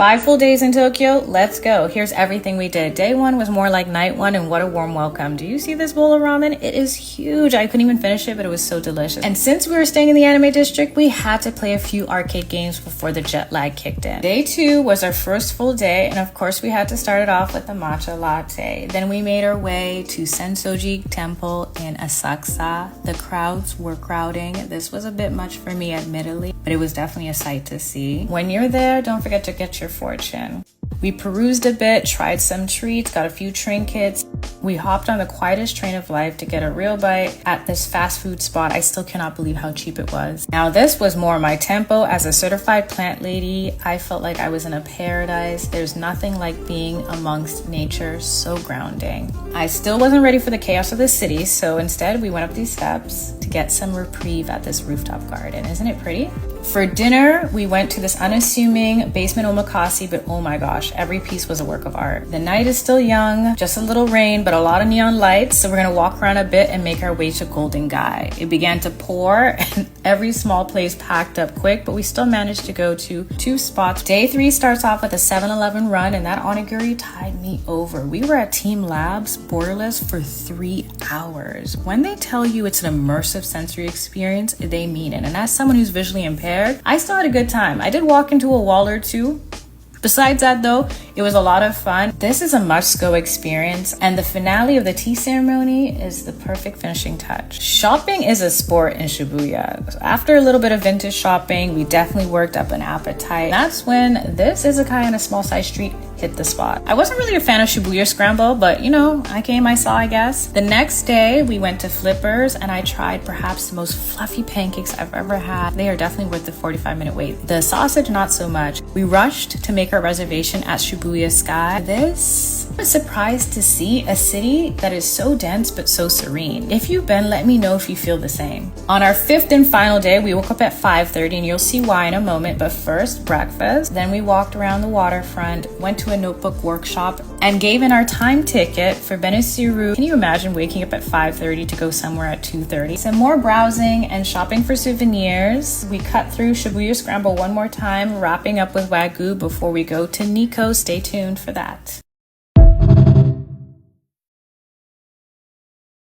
5 full days in Tokyo, let's go. Here's everything we did. Day 1 was more like night 1, and what a warm welcome. Do you see this bowl of ramen? It is huge. I couldn't even finish it, but it was so delicious. And since we were staying in the anime district, we had to play a few arcade games before the jet lag kicked in. Day 2 was our first full day, and of course we had to start it off with the matcha latte. Then we made our way to Sensoji Temple in Asakusa. The crowds were crowding. This was a bit much for me, admittedly, but it was definitely a sight to see. When you're there, don't forget to get your fortune. We perused a bit, tried some treats, got a few trinkets. We hopped on the quietest train of life to get a real bite at this fast food spot. I still cannot believe how cheap it was. Now this was more my tempo. As a certified plant lady, I felt like I was in a paradise. There's nothing like being amongst nature, so grounding. I still wasn't ready for the chaos of the city, so instead we went up these steps to get some reprieve at this rooftop garden. Isn't it pretty? For dinner, we went to this unassuming basement omakase, but oh my gosh, every piece was a work of art. The night is still young, just a little rain, but a lot of neon lights, so we're gonna walk around a bit and make our way to Golden Gai. It began to pour, and every small place packed up quick, but we still managed to go to 2 spots. Day 3 starts off with a 7-Eleven run, and that onigiri tied me over. We were at TeamLabs borderless for 3 hours. When they tell you it's an immersive sensory experience, they mean it. And as someone who's visually impaired, I still had a good time. I did walk into a wall or two. Besides that though, it was a lot of fun. This is a must-go experience, and the finale of the tea ceremony is the perfect finishing touch. Shopping is a sport in Shibuya. After a little bit of vintage shopping, we definitely worked up an appetite. That's when this izakaya on a small side street hit the spot. I wasn't really a fan of Shibuya Scramble, but you know, I came, I saw, I guess. The next day, we went to Flippers, and I tried perhaps the most fluffy pancakes I've ever had. They are definitely worth the 45-minute wait. The sausage, not so much. We rushed to make our reservation at Shibuya Sky. I was surprised to see a city that is so dense but so serene. If you've been, let me know if you feel the same. On our 5th and final day, we woke up at 5:30, and you'll see why in a moment, but first, breakfast. Then we walked around the waterfront, went to a notebook workshop, and gave in our time ticket for Benesiru. Can you imagine waking up at 5:30 to go somewhere at 2:30? Some more browsing and shopping for souvenirs. We cut through Shibuya Scramble one more time, wrapping up with Wagyu before we go to Nikko. Stay tuned for that.